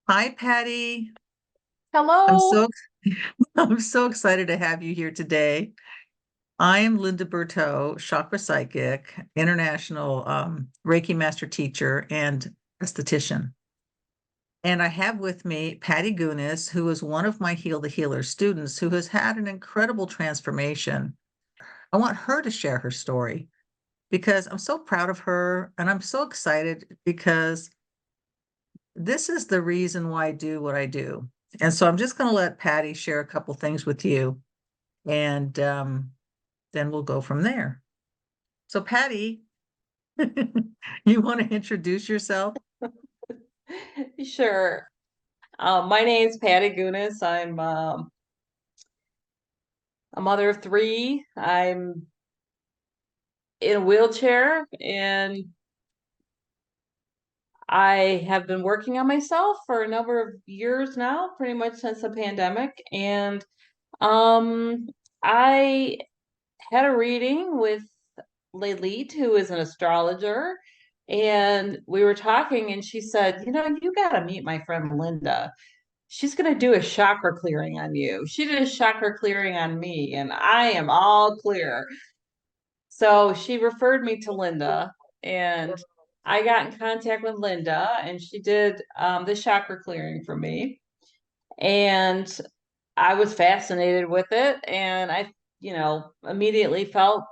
Hi, Patty. I'm Hello. so I'm so excited to have you here today. I am Linda Bertaut, chakra psychic, international Reiki master teacher, and esthetician. And I have with me Patty Gunas, who is one of my Heal the Healer students who has had an incredible transformation. I want her to share her story because I'm so proud of her and I'm so excited because this is the reason why I do what I do. And so I'm just going to let Patty share a couple things with you, and then we'll go from there. So, Patty, you want to introduce yourself? Sure. My name's Patty Gunas. I'm a mother of three. I'm in a wheelchair and I have been working on myself for a number of years now, pretty much since the pandemic. And um, I had a reading with Lelit, who is an astrologer, and we were talking, and she said, you got to meet my friend Linda. She's going to do a chakra clearing on you. She did a chakra clearing on me, and I am all clear. So she referred me to Linda, and I got in contact with Linda, and she did the chakra clearing for me. And I was fascinated with it, and I, immediately felt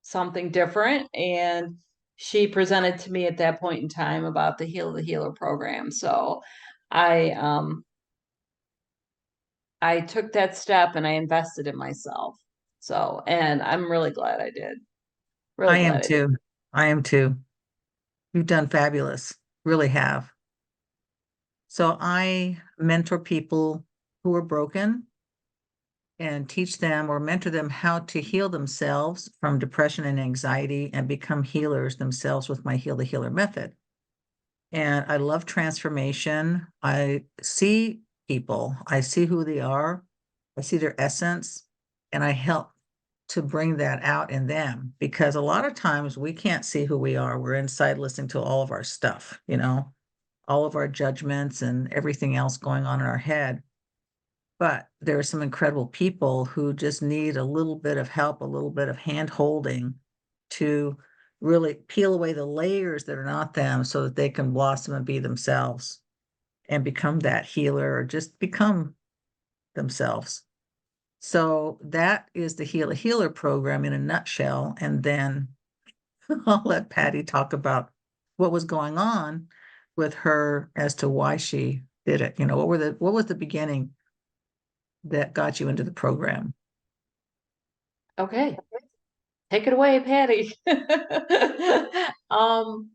something different. And she presented to me at that point in time about the Heal the Healer program. So I I took that step and I invested in myself. So, and I'm really glad I did. I Really am glad I did. too. I am too. You've done fabulous, really have. So, I mentor people who are broken and teach them or mentor them how to heal themselves from depression and anxiety and become healers themselves with my Heal the Healer method. And I love transformation. I see people, I see who they are, I see their essence, and I help to bring that out in them because a lot of times we can't see who we are. We're inside listening to all of our stuff, all of our judgments and everything else going on in our head. But there are some incredible people who just need a little bit of help, a little bit of hand holding to really peel away the layers that are not them so that they can blossom and be themselves and become that healer or just become themselves. So that is the Heal a Healer program in a nutshell. And then I'll let Patty talk about what was going on with her as to why she did it. What was the beginning that got you into the program? Okay. Take it away, Patty. um,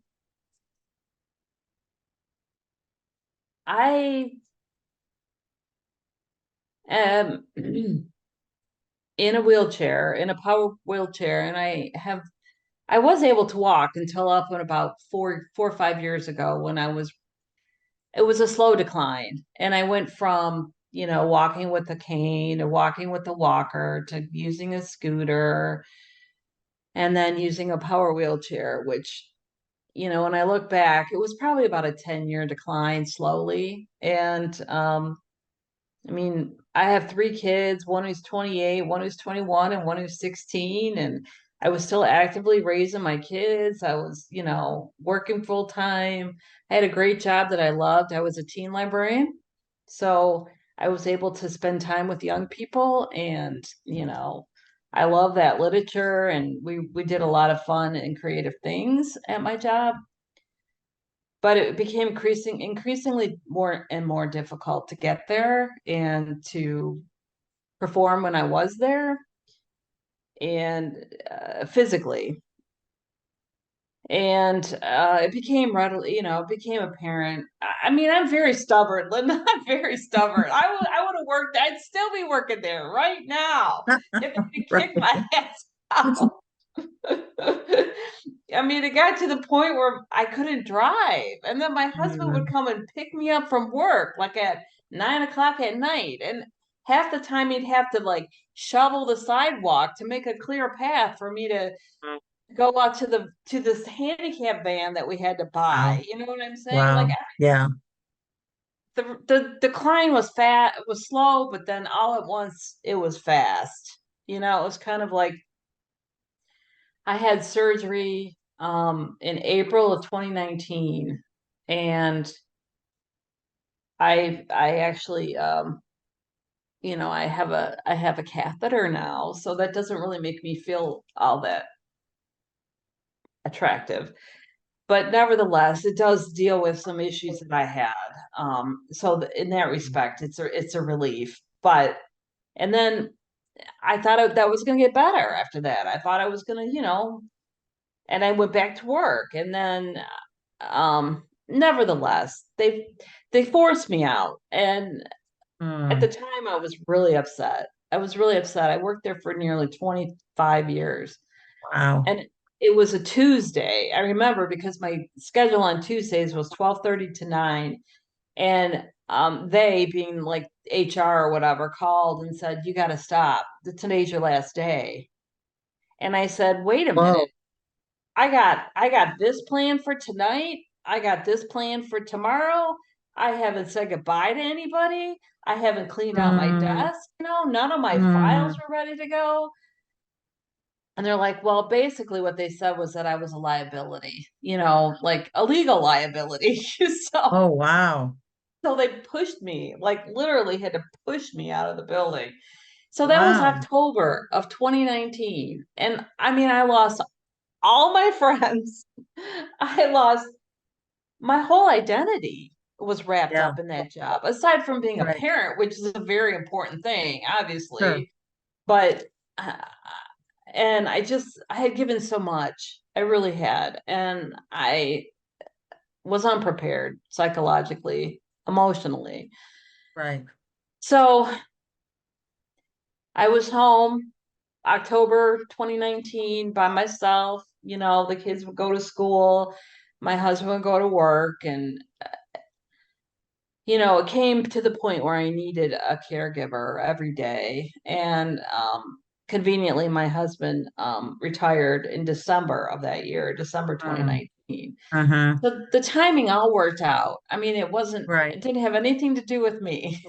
I am in a wheelchair, in a power wheelchair, and I was able to walk until up in about 4 or 5 years ago when it was a slow decline. And I went from, walking with a cane to walking with a walker to using a scooter and then using a power wheelchair, which, when I look back, it was probably about a 10-year decline slowly. And I mean, I have three kids, one who's 28, one who's 21, and one who's 16. And I was still actively raising my kids. I was, working full time. I had a great job that I loved. I was a teen librarian. So I was able to spend time with young people and, I love that literature and we did a lot of fun and creative things at my job, but it became increasingly more and more difficult to get there and to perform when I was there and physically. And it became readily, it became apparent. I mean, I'm very stubborn, Linda. I'm very stubborn. I would have worked. I'd still be working there right now if they Right. kicked my ass out. I mean, it got to the point where I couldn't drive. And then my husband would Mm, come and pick me up from work, like at 9 o'clock at night. And half the time he'd have to like shovel the sidewalk to make a clear path for me to go out to this handicap van that we had to wow. buy. You know what I'm saying? Like Wow. Yeah. the decline was slow, but then all at once it was fast. It was kind of like I had surgery in April of 2019, and I actually I have a catheter now, so that doesn't really make me feel all that attractive. But nevertheless, it does deal with some issues that I had. So in that respect, it's a relief. But and then I thought that was going to get better after that. I thought I was going to, and I went back to work. And then, nevertheless, they forced me out. And at the Mm, time, I was really upset. I was really upset. I worked there for nearly 25 years. wow. And it was a Tuesday. I remember because my schedule on Tuesdays was 12:30 to 9. And they, being like HR or whatever, called and said, "You got to stop. Today's your last day." And I said, "Wait a Whoa. minute. I got this plan for tonight. I got this plan for tomorrow. I haven't said goodbye to anybody. I haven't cleaned out my Mm, desk. None of my files mm, were ready to go." And they're like, "Well, basically what they said was that I was a liability, like a legal liability." so oh, wow. so they pushed me, like literally had to push me out of the building. So that was Wow. October of 2019. And I mean, I lost all my friends. I lost my whole identity was wrapped Yeah, up in that job, aside from being a right. parent, which is a very important thing, Sure. obviously. But uh, and I had given so much. I really had. And I was unprepared psychologically, emotionally. Right. So I was home October 2019 by myself. The kids would go to school, my husband would go to work, and it came to the point where I needed a caregiver every day. And conveniently, my husband retired in December of that year, December Mm, 2019. mm-hmm. So the timing all worked out. I mean, Right. it didn't have anything to do with me.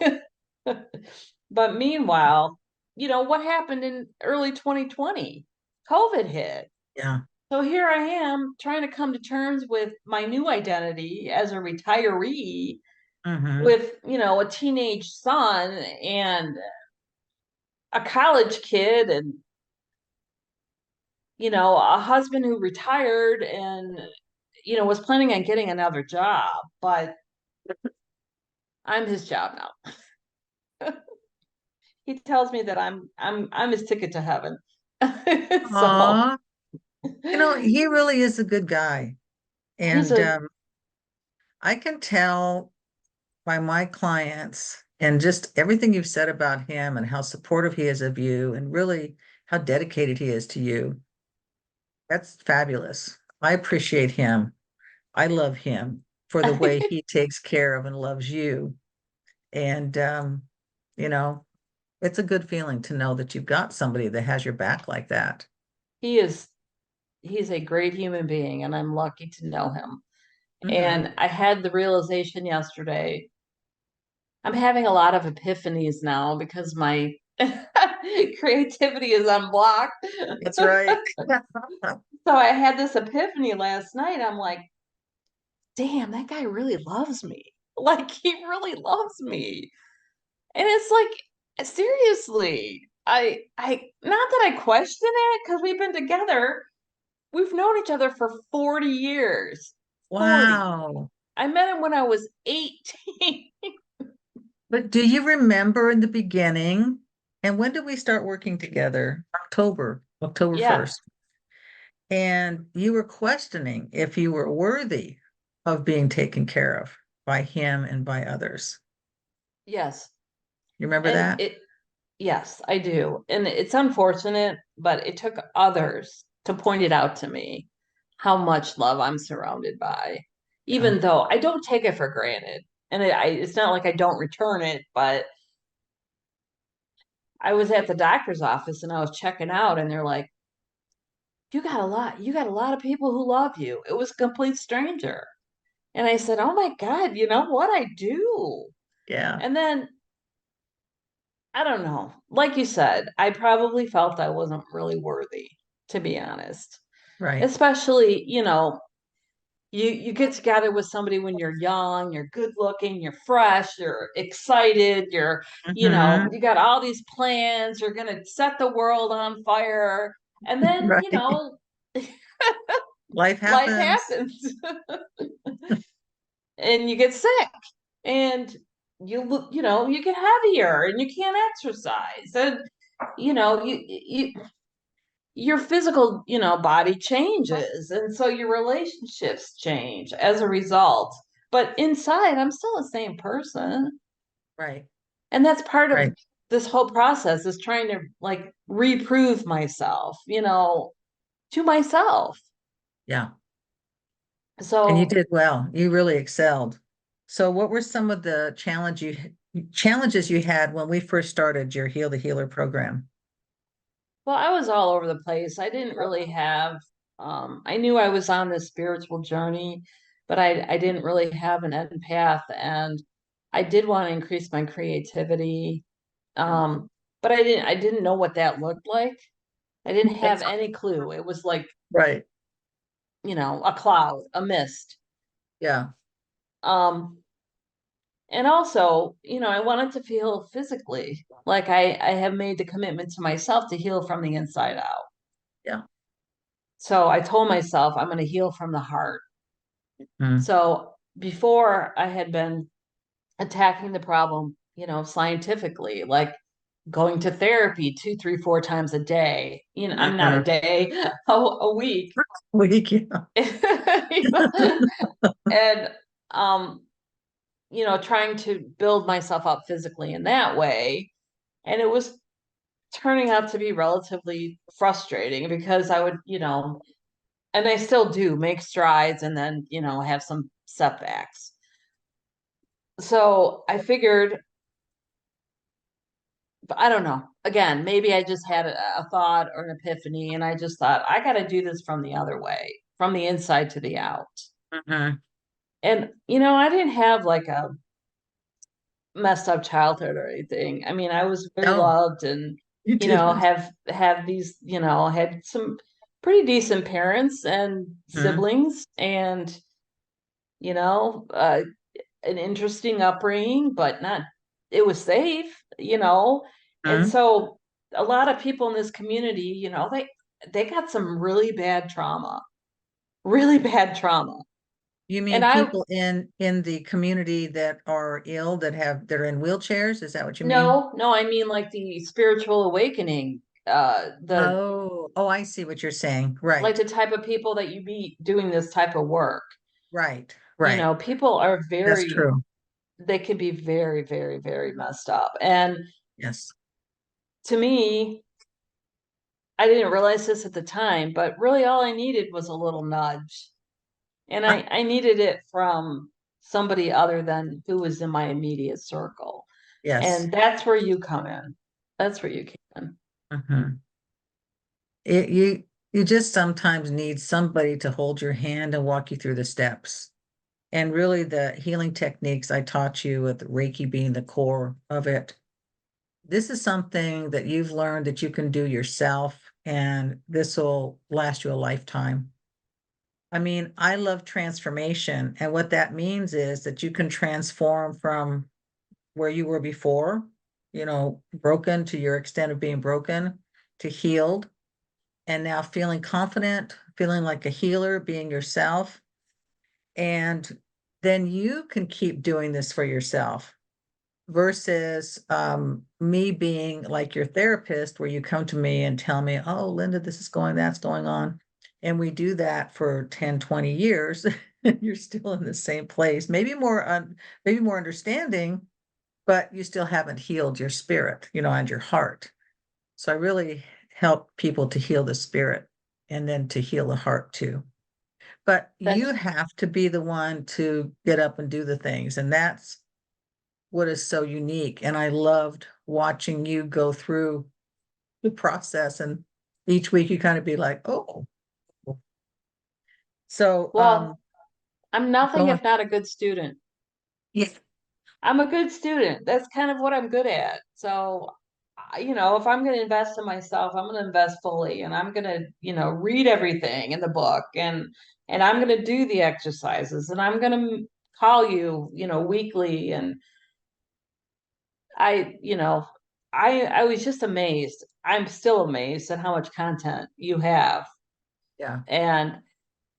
But meanwhile, what happened in early 2020? COVID hit. Yeah. So here I am trying to come to terms with my new identity as a retiree Mm-hmm. with, a teenage son and a college kid and, a husband who retired and, was planning on getting another job, but I'm his job now. He tells me that I'm his ticket to heaven. So Aw. He really is a good guy. he's And a I can tell by my clients and just everything you've said about him and how supportive he is of you and really how dedicated he is to you. That's fabulous. I appreciate him. I love him for the way he takes care of and loves you. And, you know, it's a good feeling to know that you've got somebody that has your back like that. he is he's a great human being, and I'm lucky to know him. Hmm. And I had the realization yesterday. I'm having a lot of epiphanies now because my creativity is unblocked. That's right. So I had this epiphany last night. I'm like, damn, that guy really loves me. Like he really loves me. And it's like, seriously, I not that I question it because we've been together. We've known each other for 40 years. 40. Wow. I met him when I was 18. But do you remember in the beginning? And when did we start working together? October Yeah. 1st. And you were questioning if you were worthy of being taken care of by him and by others. Yes. You remember And that? yes, I do. And it's unfortunate, but it took others to point it out to me how much love I'm surrounded by, Yeah. even though I don't take it for granted. And it's not like I don't return it, but I was at the doctor's office and I was checking out, and they're like, you got a lot of people who love you. It was a complete stranger. And I said, oh my God, you know what I do? Yeah. And then I don't know. Like you said, I probably felt I wasn't really worthy, to be honest. Right. Especially, you get together with somebody when you're young, you're good looking, you're fresh, you're excited, Hmm. you got all these plans, you're gonna set the world on fire. And then, Right. Life life happens. happens and you get sick and you get heavier and you can't exercise. And you know, your physical, body changes. And so your relationships change as a result. But inside, I'm still the same person. Right. And that's part of Right. this whole process is trying to like reprove myself, to myself. Yeah. And you So, did well. You really excelled. So what were some of the challenges you had when we first started your Heal the Healer program? well, I was all over the place. I didn't really have, I knew I was on this spiritual journey, but I didn't really have an end path. And I did want to increase my creativity. Um, but I didn't know what that looked like. I didn't have That's any clue. It was like, right. a cloud, a mist. Yeah. Um, and also, I wanted to feel physically like I have made the commitment to myself to heal from the inside out. Yeah. So I told myself I'm going to heal from the heart. Mm. So before I had been attacking the problem, scientifically, like going to therapy 2, 3, 4 times a day. I'm not a Mhm. day, a week. Weak. Yeah. You know? And trying to build myself up physically in that way. And it was turning out to be relatively frustrating because I would, and I still do make strides and then, have some setbacks. So I figured, but I don't know. Again, maybe I just had a thought or an epiphany, and I just thought, I got to do this from the other way, from the inside to the out. Mhm. And, I didn't have like a messed up childhood or anything. I mean, I was very No, loved and, you didn't. have these, had some pretty decent parents and Mhm. siblings and, you know, uh, an interesting upbringing, but not, it was safe, And Mhm. so a lot of people in this community, they got some really bad trauma. You And mean I people in the community that are ill, that are in wheelchairs? Is that what you mean? no, no, I mean like the spiritual awakening, the Oh, oh, I see what you're saying. like Right. the type of people that you meet doing this type of work. Right. Right. People are That's true. they can be very, very, very messed up. And Yes. to me, I didn't realize this at the time, but really all I needed was a little nudge. And Ah, I needed it from somebody other than who was in my immediate circle. yes. And that's where you come in. That's where you came in. Mhm. You just sometimes need somebody to hold your hand and walk you through the steps. And really, the healing techniques I taught you, with Reiki being the core of it, this is something that you've learned that you can do yourself, and this will last you a lifetime. I mean, I love transformation, and what that means is that you can transform from where you were before, broken to your extent of being broken, to healed, and now feeling confident, feeling like a healer, being yourself. And then you can keep doing this for yourself versus me being like your therapist, where you come to me and tell me, oh, Linda, this is going, that's going on. And we do that for 10, 20 years. You're still in the same place, maybe more understanding, but you still haven't healed your spirit, and your heart. So I really help people to heal the spirit and then to heal the heart too. But you That's have to be the one to get up and do the things. And that's what is so unique. And I loved watching you go through the process. And each week you kind of be like, oh, so well, I'm nothing Going. if not a good student. Yeah. I'm a good student. That's kind of what I'm good at. So, if I'm going to invest in myself, I'm going to invest fully, and I'm going to, read everything in the book, and I'm going to do the exercises, and I'm going to call you, weekly. And I, you know, I was just amazed. I'm still amazed at how much content you have, Yeah. and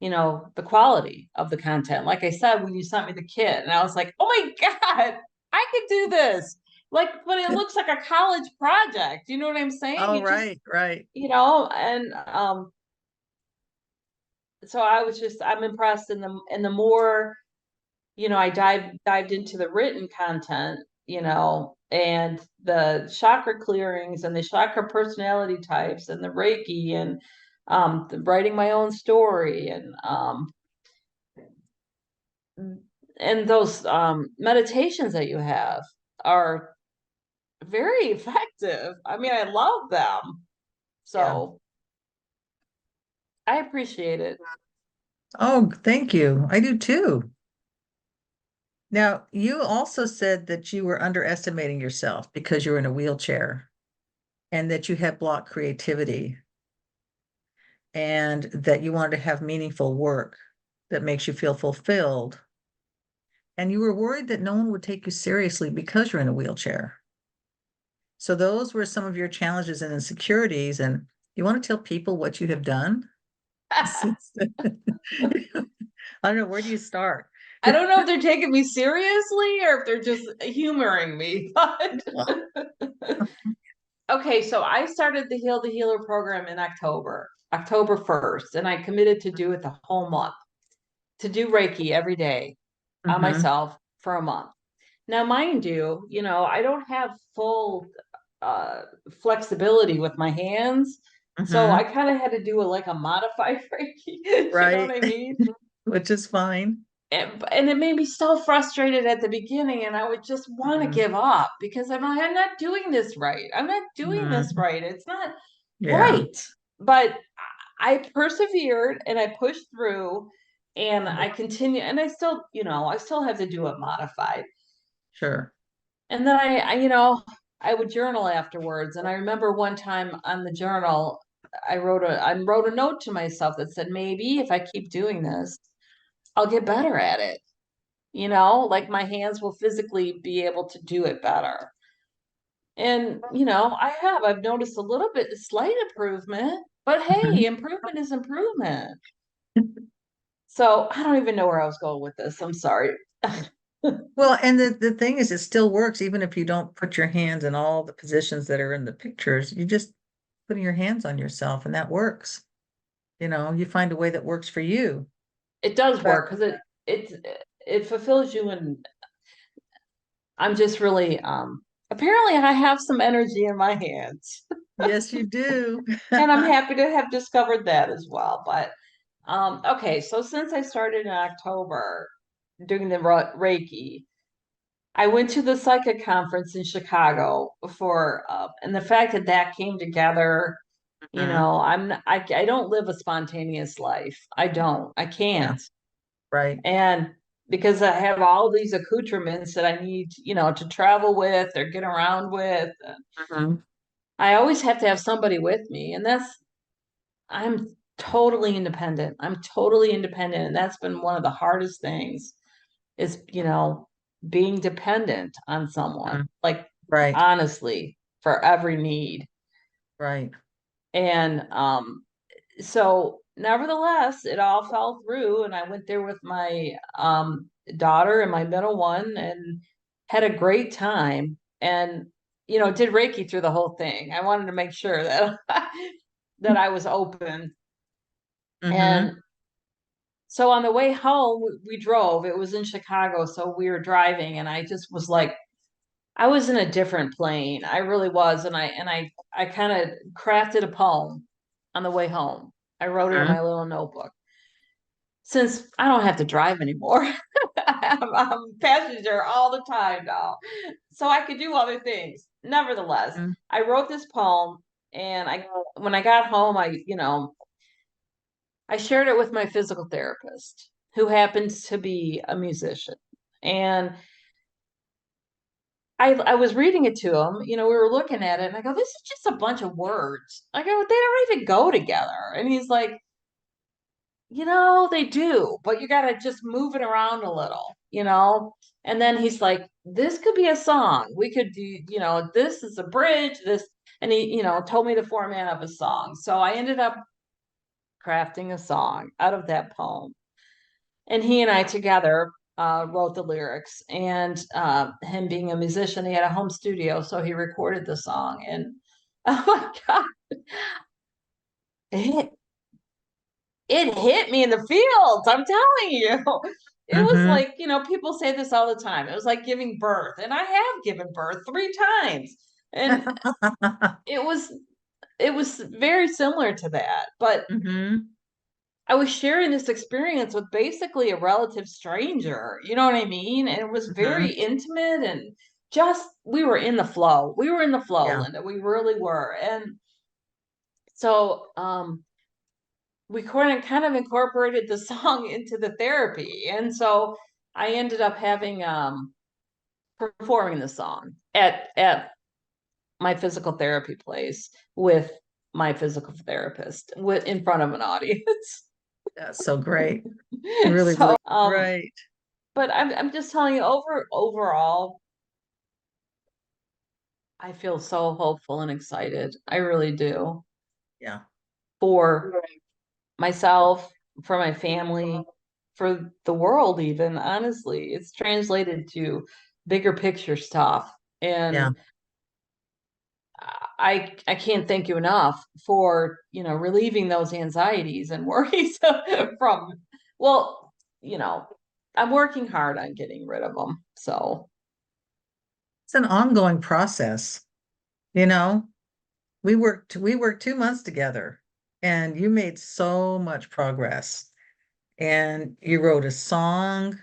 the quality of the content. Like I said, when you sent me the kit, and I was like, oh my God, I could do this. Like, but it looks like a college project. You know what I'm saying? Oh, You just, right, right. and so I'm impressed. And the more, I dived into the written content, and the chakra clearings and the chakra personality types and the Reiki and writing my own story and those meditations that you have are very effective. I mean, I love them. Yeah. So I appreciate it. Oh, thank you. I do too. Now, you also said that you were underestimating yourself because you're in a wheelchair and that you had blocked creativity and that you wanted to have meaningful work that makes you feel fulfilled. And you were worried that no one would take you seriously because you're in a wheelchair. So those were some of your challenges and insecurities. And you want to tell people what you have done? Since I don't know, where do you start? I don't know if they're taking me seriously or if they're just humoring me, but Well, okay, so I started the Heal the Healer program in October 1st, and I committed to do it the whole month, to do Reiki every day on mm-hmm, myself for a month. Now, mind you, I don't have full uh, flexibility with my hands. So I mm-hmm, kind of had to do like a modified Reiki. You know right, what I mean? which is fine. And it made me so frustrated at the beginning, and I would just want to Mm-hmm, give up because I'm not doing this right. I'm not doing this mm-hmm, right. It's not yeah, right. But I persevered and I pushed through and I continue and I still have to do it modified. sure. And then I would journal afterwards. And I remember one time on the journal, I wrote a note to myself that said, maybe if I keep doing this, I'll get better at it. Like my hands will physically be able to do it better. And, I've noticed a little bit, slight improvement, but hey, Mhm. improvement is improvement. So I don't even know where I was going with this. I'm sorry. Well, and the thing is, it still works even if you don't put your hands in all the positions that are in the pictures. You just putting your hands on yourself, and that works. You find a way that works for you. It does But work because it fulfills you, and I'm just really apparently I have some energy in my hands. yes, you do. And I'm happy to have discovered that as well. But okay, so since I started in October doing the Reiki, I went to the psychic conference in Chicago and the fact that that came together, Mhm. I don't live a spontaneous life. I Yeah, can't. right. And because I have all these accoutrements that I need, to travel with or get around with, Mhm. I always have to have somebody with me. And I'm totally independent. I'm totally independent. And that's been one of the hardest things is, being dependent on someone, Mhm. like Right, honestly, for every need. right. And so nevertheless, it all fell through, and I went there with my daughter and my middle one and had a great time. And did Reiki through the whole thing. I wanted to make sure that that I was open. Mm-hmm. And so on the way home, we drove. It was in Chicago, so we were driving, and I just was like, I was in a different plane. I really was, and I kind of crafted a poem on the way home. I wrote it in Hmm. my little notebook. Since I don't have to drive anymore, I'm passenger all the time now, so I could do other things. Nevertheless, I wrote this poem, and when I got home, I shared it with my physical therapist. who happens to be a musician. And I was reading it to him, we were looking at it and I go, this is just a bunch of words. I go, they don't even go together. And he's like, they do, but you got to just move it around a little. And then he's like, this could be a song. We could do, this is a bridge, this, and he, told me the format of a song. So I ended up crafting a song out of that poem. And he and I together wrote the lyrics. And him being a musician, he had a home studio, so he recorded the song. And oh my God, it, it hit me in the feels. I'm telling you. It was Mm-hmm. like, people say this all the time. It was like giving birth. And I have given birth 3 times. And it was very similar to that. But Mm-hmm. I was sharing this experience with basically a relative stranger. You know what I mean? And it was Mm-hmm. very intimate and just we were in the flow. We were in the flow, Yeah. Linda. We really were. And so we kind of incorporated the song into the therapy. And so I ended up having performing the song at my physical therapy place with my physical therapist in front of an audience. That's so great. Really, So really right. but I'm just telling you, overall, I feel so hopeful and excited. I really do, Yeah. for myself, for my family, for the world even, honestly. It's translated to bigger picture stuff. Yeah. And I can't thank you enough for, relieving those anxieties and worries from, well, you know, I'm working hard on getting rid of them. So It's an ongoing process. You know, we worked 2 months together and you made so much progress. And you wrote a song.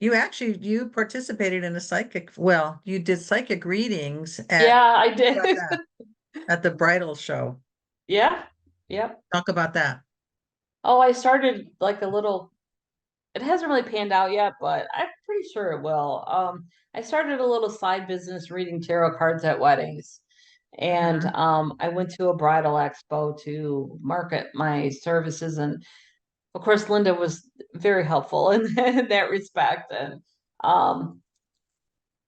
You participated in a you did psychic readings yeah, I about did. that at the bridal show. Yeah. Yep. Talk about that. Oh, I started like it hasn't really panned out yet, but I'm pretty sure it will. I started a little side business reading tarot cards at weddings. And Mhm. I went to a bridal expo to market my services. And of course, Linda was very helpful in that respect. And um,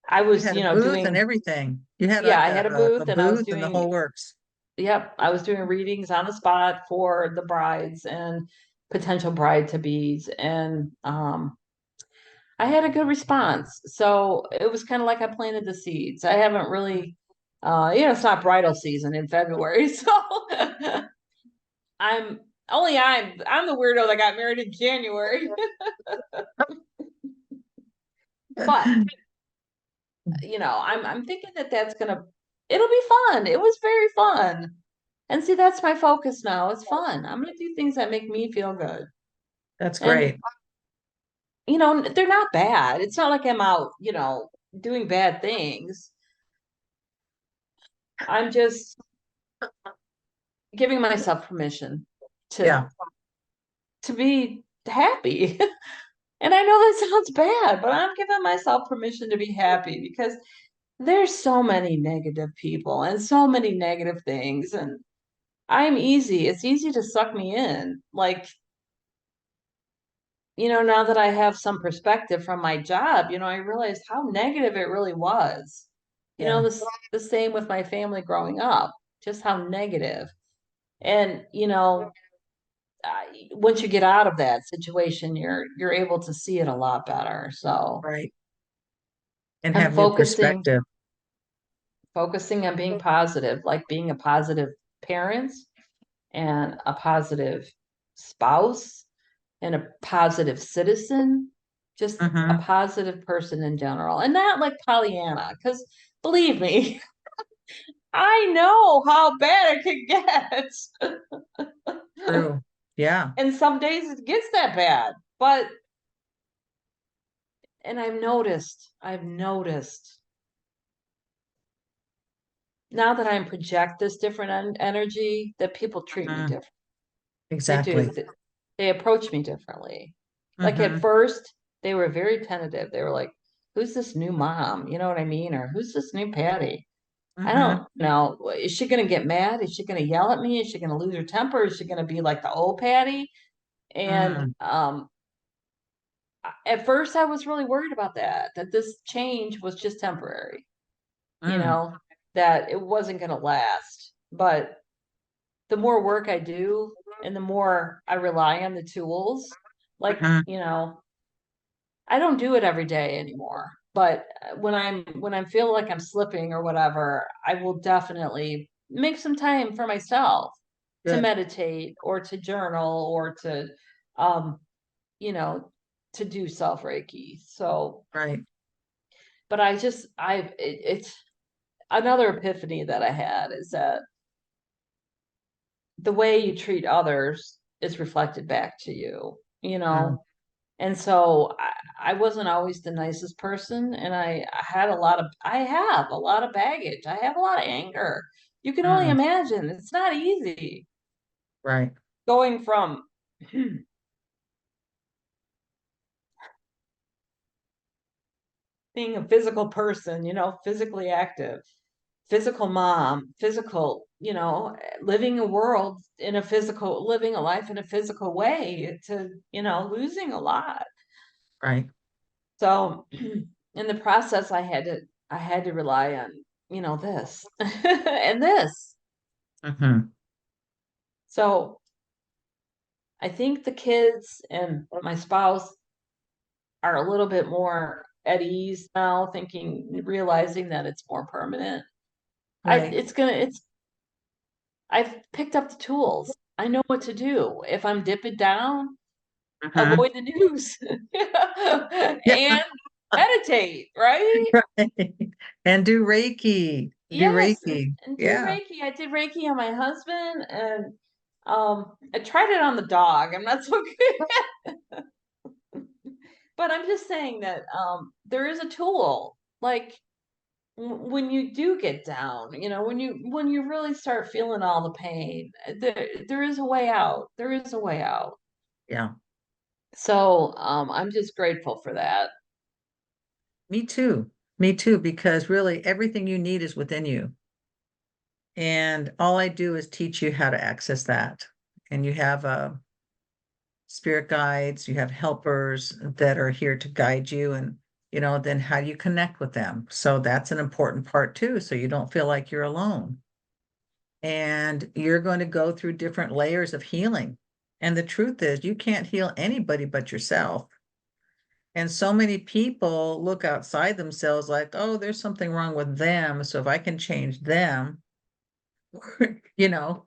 I You was, had a booth and doing, everything. You had yeah, like I had a a booth and I was booth and the doing, whole works. yep, I was doing readings on the spot for the brides and potential bride to be's. And I had a good response. So it was kind of like I planted the seeds. I haven't really, it's not bridal season in February. So I'm I'm the weirdo that got married in January. But, I'm thinking that it'll be fun. It was very fun. And see, that's my focus now. It's fun. I'm going to do things that make me feel good. That's And, great. they're not bad. It's not like I'm out, doing bad things. I'm just giving myself permission to Yeah. be happy. And I know that sounds bad, but I'm giving myself permission to be happy because there's so many negative people and so many negative things. And it's easy to suck me in. Like, now that I have some perspective from my job, I realized how negative it really was. Yeah. The same with my family growing up, just how negative. And, once you get out of that situation, you're able to see it a lot better. So Right. And I'm have new perspective. focusing on being positive, like being a positive parent and a positive spouse and a positive citizen, just a Hmm. positive person in general, and not like Pollyanna, because believe me, I know how bad it can get. True. Yeah. And some days it gets that bad. But, and I've noticed now that I project this different energy that people treat me Mhm. different. They do. Exactly. They approach me differently. Like at Mm-hmm. first, they were very tentative. They were like, who's this new mom? You know what I mean? Or who's this new Patty? I Mm-hmm. don't know. Is she going to get mad? Is she going to yell at me? Is she going to lose her temper? Is she going to be like the old Patty? And Mm, at first, I was really worried about that this change was just temporary, you mm, know, that it wasn't going to last. But the more work I do and the more I rely on the tools, like, mm-hmm. I don't do it every day anymore. But when I feel like I'm slipping or whatever, I will definitely make some time for myself to Good. meditate or to journal or to um, you know, to do self Reiki. So, Right. but it's another epiphany that I had is that the way you treat others is reflected back to you, you Mm, know? And so I wasn't always the nicest person, and I have a lot of baggage. I have a lot of anger. You can only mm, imagine. It's not easy right. going from being a physical person, physically active, physical mom, physical, living a life in a physical way to, losing a lot. Right. So in the process, I had to rely on, this and this. Mm-hmm. So I think the kids and my spouse are a little bit more at ease now, realizing that it's more permanent. Right. I've picked up the tools. I know what to do. If I'm dipping down, Mm-hmm. avoid the news Yeah. and meditate, right? Right. And do Reiki. Do Yes, Reiki. and do Yeah. Reiki. I did Reiki on my husband, and I tried it on the dog. I'm not so good, but I'm just saying that there is a tool. Like when you do get down, when you really start feeling all the pain, there is a way out. There is a way out. Yeah. So I'm just grateful for that. Me too. Me too, because really everything you need is within you. And all I do is teach you how to access that. And you have spirit guides, you have helpers that are here to guide you. And, then how do you connect with them? So that's an important part too. So you don't feel like you're alone. And you're going to go through different layers of healing. And the truth is, you can't heal anybody but yourself. And so many people look outside themselves like, oh, there's something wrong with them. So if I can change them, you know,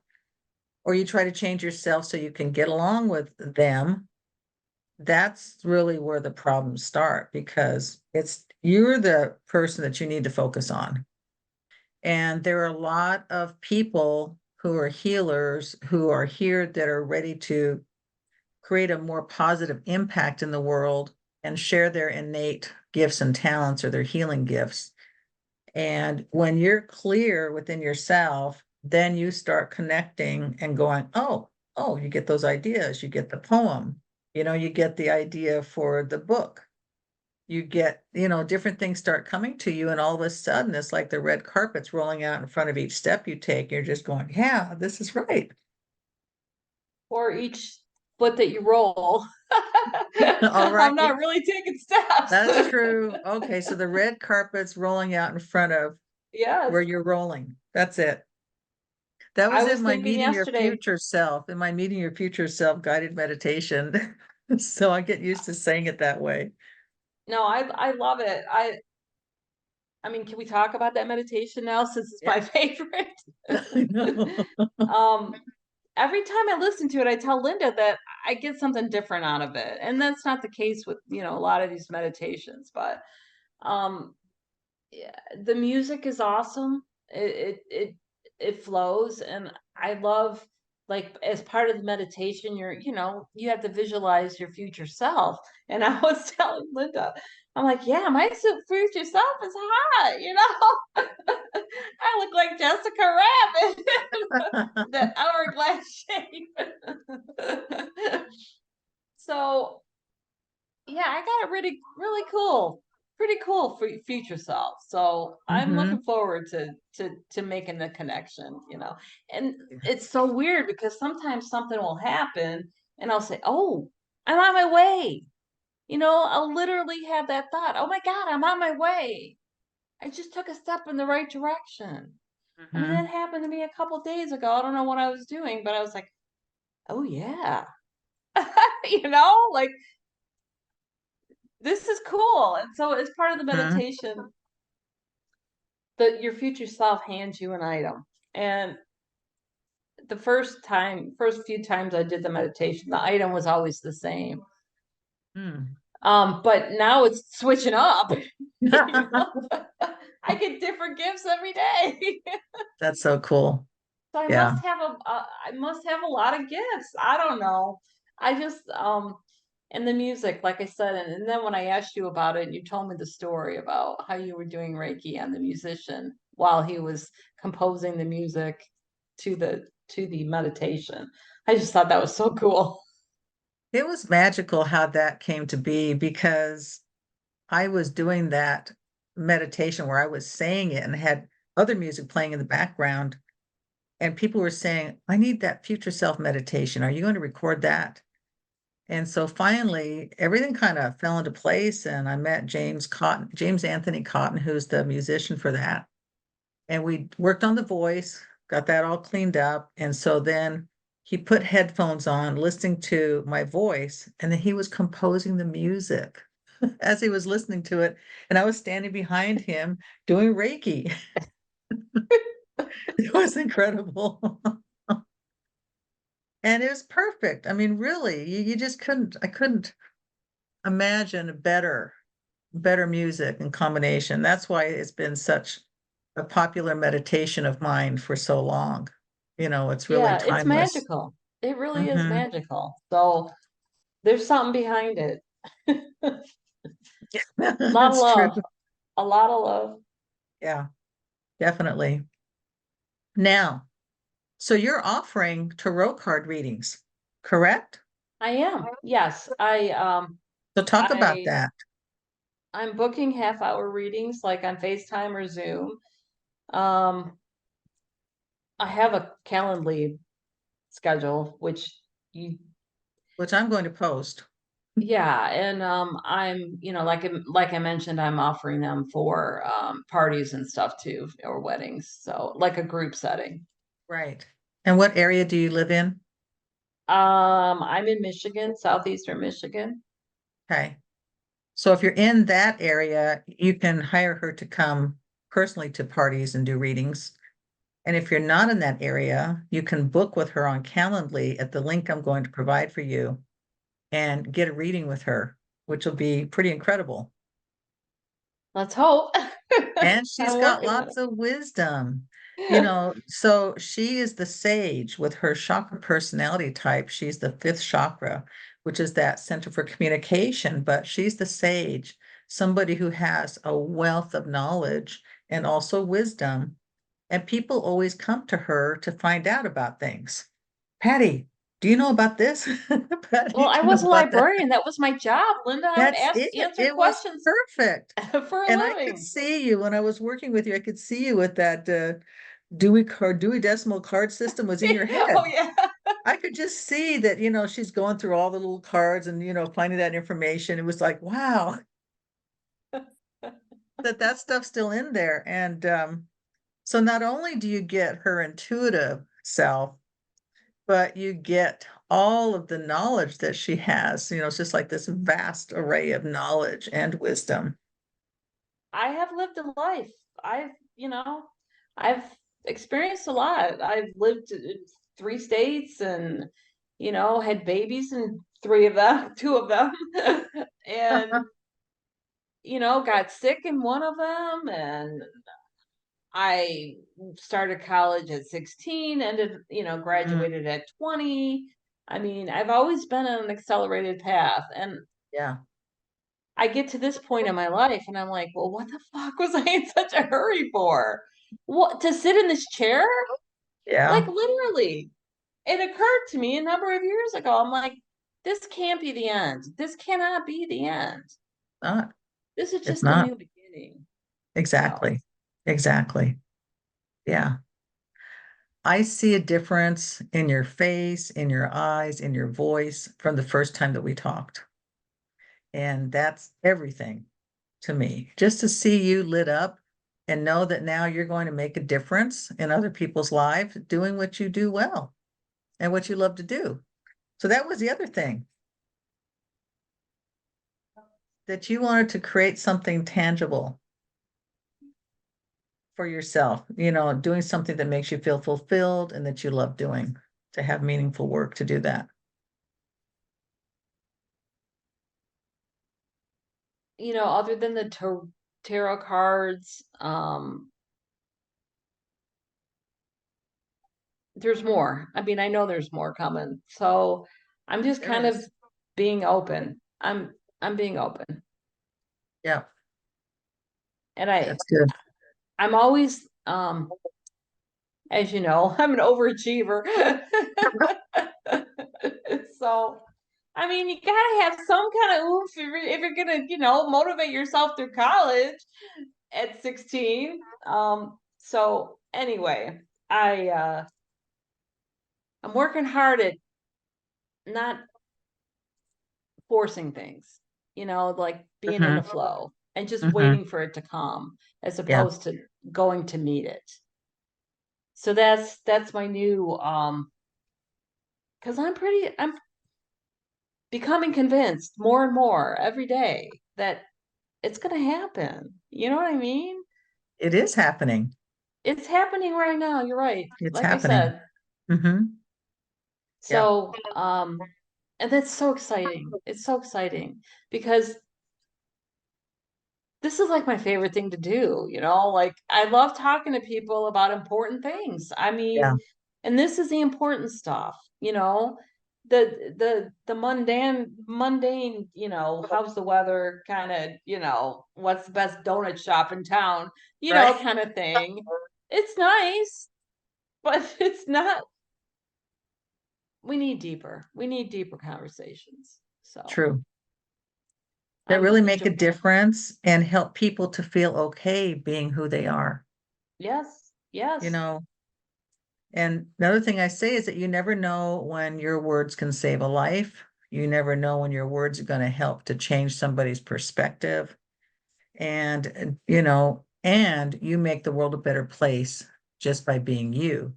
or you try to change yourself so you can get along with them, that's really where the problems start because you're the person that you need to focus on. And there are a lot of people who are healers who are here that are ready to create a more positive impact in the world and share their innate gifts and talents or their healing gifts. And when you're clear within yourself, then you start connecting and going, oh, you get those ideas, you get the poem, you get the idea for the book. You get, different things start coming to you, and all of a sudden it's like the red carpet's rolling out in front of each step you take. You're just going, yeah, this is right. Or each foot that you roll. All right. I'm not really taking steps. That's true. Okay, so the red carpet's rolling out in front of where Yes. you're rolling. That's it. That I was was in my thinking meeting your yesterday, future self, in my meeting your future self guided meditation. So I get used to saying it that way. no, I love it. I mean, can we talk about that meditation now since it's Yeah, my favorite? I know. um, every time I listen to it, I tell Linda that I get something different out of it. And that's not the case with, a lot of these meditations, but um yeah, the music is awesome. It flows, and I love, like, as part of the meditation, you have to visualize your future self. And I was telling Linda, I'm like, yeah, my future self is hot. I look like Jessica Rabbit, that hourglass shape. So yeah, I got a really cool, pretty cool for future self. So I'm Mm-hmm. looking forward to making the connection, you know. And it's so weird because sometimes something will happen and I'll say, "Oh, I'm on my way." You know, I'll literally have that thought, "Oh my God, I'm on my way. I just took a step in the right direction." I mean, that Mm-hmm. happened to me a couple days ago. I don't know what I was doing, but I was like, "Oh yeah." You know, like this is cool. And so as part of the Mm-hmm. meditation, that your future self hands you an item. And the first few times I did the meditation, the item was always the same. Mm. But now it's switching up. You know? I get different gifts every day. That's so cool. So Yeah. I must have a lot of gifts. I don't know. I just and the music, like I said, and then when I asked you about it, and you told me the story about how you were doing Reiki on the musician while he was composing the music to the meditation. I just thought that was so cool. It was magical how that came to be because I was doing that meditation where I was saying it and had other music playing in the background. And people were saying, I need that future self meditation. Are you going to record that? And so finally, everything kind of fell into place. And I met James Anthony Cotton, who's the musician for that. And we worked on the voice, got that all cleaned up. And so then he put headphones on, listening to my voice, and then he was composing the music as he was listening to it. And I was standing behind him doing Reiki. It was incredible. And it was perfect. I mean, really, you just I couldn't imagine better music and combination. That's why it's been such a popular meditation of mine for so long. It's really Yeah, it's timeless. magical. It really is Hmm. magical. So there's something behind it. A lot of That's true. love, a lot of love. Yeah, definitely. Now, so you're offering tarot card readings, correct? I am. Yes, So talk about I that. I'm booking half-hour readings like on FaceTime or Zoom. Um, I have a Calendly schedule, which you, Which I'm going to post. yeah, and I'm, you know, like I mentioned, I'm offering them for parties and stuff too, or weddings. So like a group setting. Right. And what area do you live in? I'm in Michigan, southeastern Michigan. Okay. So if you're in that area, you can hire her to come personally to parties and do readings. And if you're not in that area, you can book with her on Calendly at the link I'm going to provide for you and get a reading with her, which will be pretty incredible. Let's hope. And she's I'm got working on lots of wisdom. So she is the sage with her chakra personality type. She's the fifth chakra, which is that center for communication, but she's the sage, somebody who has a wealth of knowledge and also wisdom. And people always come to her to find out about things. Patty, do you know about this? Well, Patty, I do you know was a about that? librarian. That was my job, Linda. I would That's it. answer It was questions perfect. for a And I could living. see you when I was working with you. I could see you with that Dewey Decimal card system was in your Oh head. yeah. I could just see that, she's going through all the little cards and, finding that information. It was like, wow, that stuff's still in there. And so not only do you get her intuitive self, but you get all of the knowledge that she has. It's just like this vast array of knowledge and wisdom. I have lived a life. I've, you know, I've experienced a lot. I've lived in 3 states and, had babies in three of them, two of them, and, got sick in one of them. And I started college at 16, Mm, graduated at 20. I mean, I've always been on an accelerated path. And yeah, I get to this point in my life and I'm like, well, what the fuck was I in such a hurry for? What, to sit in this chair? Like yeah. literally. It occurred to me a number of years ago. I'm like, this can't be the end. This cannot be the end. Not, This is it's just the not. new beginning. So, Exactly. Exactly. Yeah. I see a difference in your face, in your eyes, in your voice from the first time that we talked. And that's everything to me. Just to see you lit up and know that now you're going to make a difference in other people's lives doing what you do well and what you love to do. So that was the other thing, that you wanted to create something tangible for yourself, doing something that makes you feel fulfilled and that you love doing, to have meaningful work to do that. other than the tarot cards, there's more. I mean, I know there's more coming. So I'm just There kind of is. being open. I'm being open. Yeah, And I that's good. I'm always as you know, I'm an overachiever. So I mean, you gotta have some kind of oomph if you're gonna, motivate yourself through college at 16. So anyway, I'm working hard at not forcing things, like being in Hmm. the flow and just Hmm. waiting for it to come as Yeah, opposed to going to meet it. So that's my new because I'm becoming convinced more and more every day that it's gonna happen. You know what I mean? it is happening. It's happening right now. You're right. It's Like I happening. said. Hmm. Yeah, So and that's so exciting. It's so exciting because this is like my favorite thing to do, like I love talking to people about important things. I yeah, mean, and this is the important stuff, the mundane, how's the weather kind of, what's the best donut shop in town, right. kind of thing. It's nice, but it's not, we need deeper conversations. So True. That I'm really make a enjoying it. difference and help people to feel okay being who they are, Yes, you yes. know. And another thing I say is that you never know when your words can save a life. You never know when your words are going to help to change somebody's perspective. And you make the world a better place just by being you.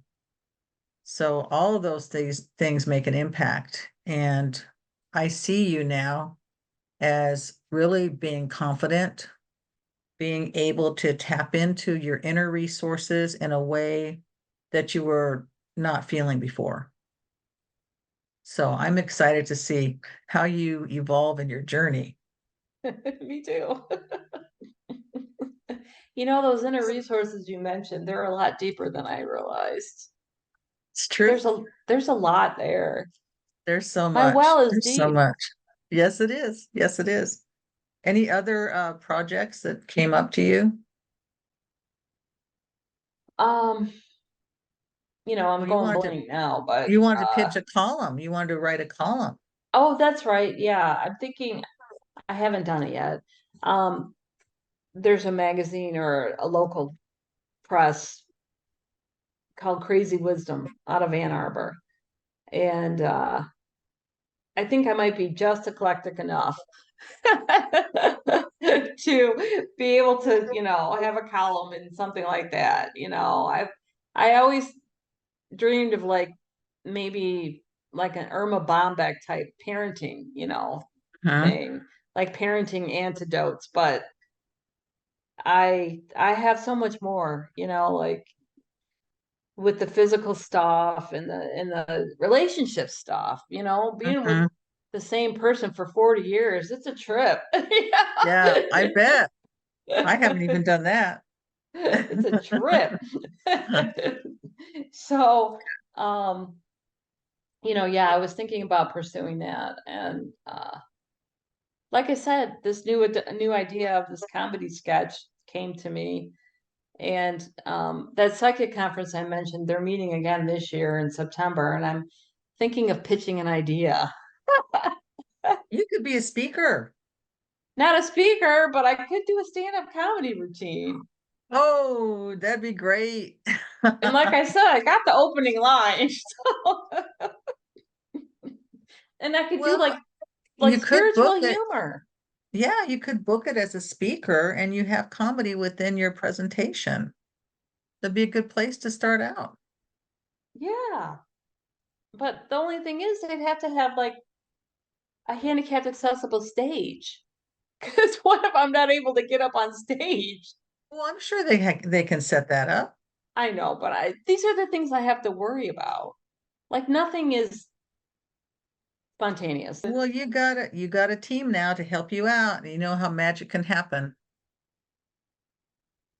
So all of those things make an impact. And I see you now as really being confident, being able to tap into your inner resources in a way that you were not feeling before. So I'm excited to see how you evolve in your journey. Me too. Those inner resources you mentioned, they're a lot deeper than I realized. It's true. There's a lot there. There's so My much. well is There's so deep. much. Yes, it is. Yes, it is. Any other projects that came up to you? Um, I'm Well, you going wanted to blank now, but you wanted to pitch a column. You wanted to write a column. oh, that's right. Yeah, I'm thinking I haven't done it yet. Um, there's a magazine or a local press called Crazy Wisdom out of Ann Arbor. And I think I might be just eclectic enough to be able to, have a column and something like that. I always dreamed of like maybe like an Irma Bombeck type parenting, Huh? thing, like parenting antidotes, but I have so much more, like with the physical stuff and the relationship stuff, being with Hmm. the same person for 40 years, it's a trip. Yeah, I bet. I haven't even done that. It's a trip. So, um, yeah, I was thinking about pursuing that. And like I said, this new idea of this comedy sketch came to me. And that psychic conference I mentioned, they're meeting again this year in September, and I'm thinking of pitching an idea. You could be a speaker. Not a speaker, but I could do a stand-up comedy routine. Oh, that'd be great. And like I said, I got the opening line. So, and I could do Well, like you could book spiritual it. humor. Yeah, you could book it as a speaker and you have comedy within your presentation. That'd be a good place to start out. Yeah. But the only thing is they'd have to have like a handicapped accessible stage. Because what if I'm not able to get up on stage? Well, I'm sure they can set that up. I know, but these are the things I have to worry about. Like nothing is spontaneous. Well, you got a team now to help you out. You know how magic can happen.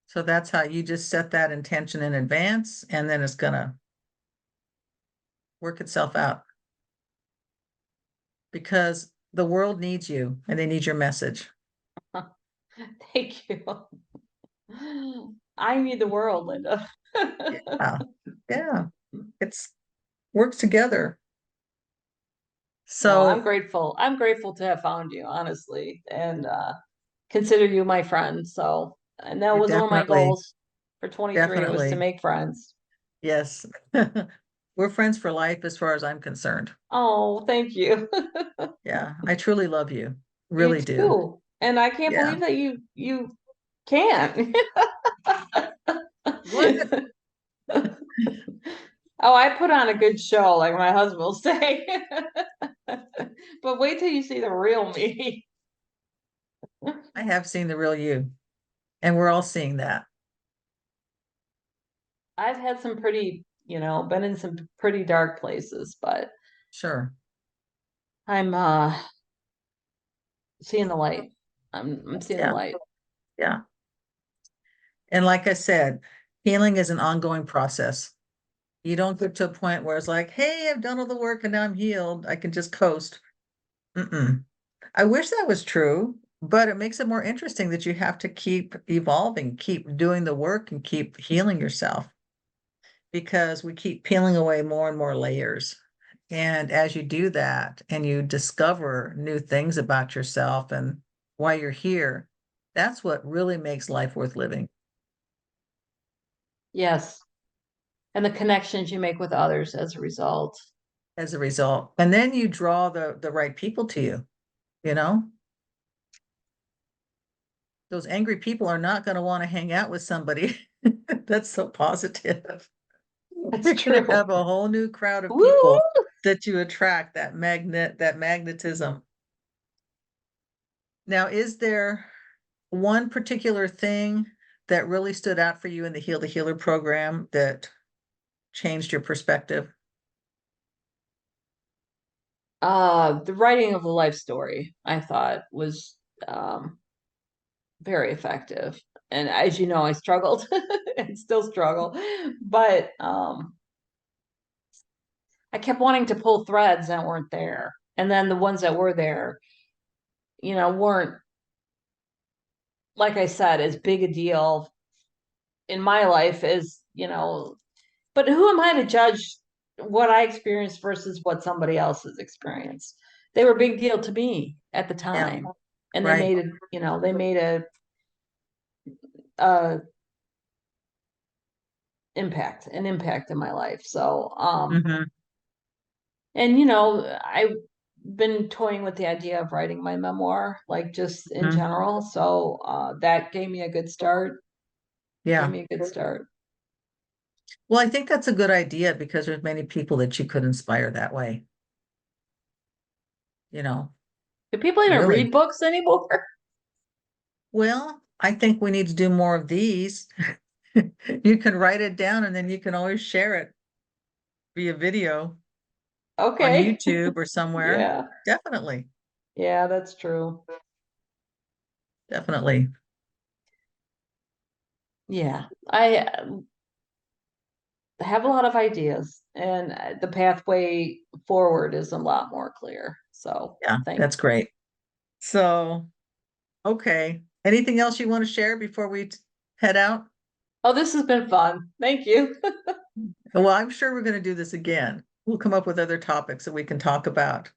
So that's how you just set that intention in advance, and then it's gonna work itself out because the world needs you and they need your message. Thank you. I need the world, Linda. Yeah, yeah, it's works together. No, I'm So grateful. I'm grateful to have found you, honestly, and consider you my friend. So, and that you was one of my definitely, goals for 23 was to definitely, make friends. yes. We're friends for life as far as I'm concerned. Oh, thank you. Yeah, I truly love you. You Really do. too. And I can't Yeah. believe that you can. What? Oh, I put on a good show, like my husband will say. But wait till you see the real me. I have seen the real you, and we're all seeing that. I've had some pretty, been in some pretty dark places, but Sure. I'm seeing the light. I'm seeing the Yeah. light. Yeah. And like I said, healing is an ongoing process. You don't get to a point where it's like, hey, I've done all the work and now I'm healed. I can just coast. Mm-mm. I wish that was true, but it makes it more interesting that you have to keep evolving, keep doing the work, and keep healing yourself because we keep peeling away more and more layers. And as you do that and you discover new things about yourself and why you're here, that's what really makes life worth living Yes. And the connections you make with others as a result. as a result. And then you draw the right people to you, you know? Those angry people are not going to want to hang out with somebody that's so positive. That's You're going to true. have a whole new crowd of Woo! people that you attract, that magnetism. Now, is there one particular thing that really stood out for you in the Heal the Healer program that changed your perspective? The writing of the life story, I thought was um very effective. And as you know, I struggled and still struggle, but I kept wanting to pull threads that weren't there. And then the ones that were there, weren't, like I said, as big a deal in my life as, but who am I to judge what I experienced versus what somebody else has experienced? They were a big deal to me at the Yeah, time. And they right. made it, they made a an impact in my life. So, Hmm. and I've been toying with the idea of writing my memoir, like just in Hmm. general. So, that gave me a good start. Gave Yeah. me a good start. Well, I think that's a good idea because there's many people that you could inspire that way, you know, Do people even really. read books anymore? Well, I think we need to do more of these. You can write it down and then you can always share it via video on Okay. YouTube or somewhere. Yeah. Definitely. Yeah, that's true. Definitely. Yeah. I have a lot of ideas, and the pathway forward is a lot more clear. So, Yeah, thank that's great. So, okay. Anything else you want to share before we head out? Oh, this has been fun. Thank you. Well, I'm sure we're going to do this again. We'll come up with other topics that we can talk about.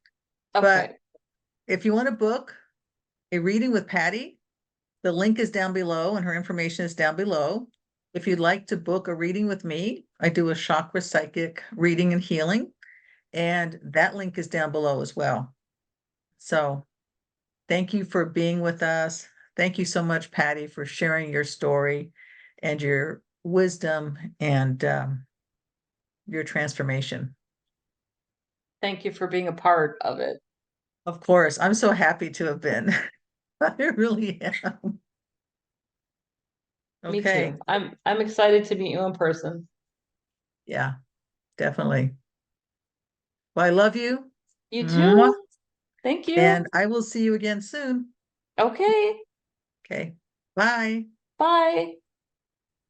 But Okay. if you want to book a reading with Patty, the link is down below and her information is down below. If you'd like to book a reading with me, I do a chakra psychic reading and healing, and that link is down below as well. So thank you for being with us. Thank you so much, Patty, for sharing your story and your wisdom and your transformation. Thank you for being a part of it. Of course, I'm so happy to have been. I really am. Me Okay. too. I'm excited to meet you in person. Yeah, definitely. Well, I love you. You Mwah. too. Thank you. And I will see you again soon. Okay. Okay. Bye. Bye.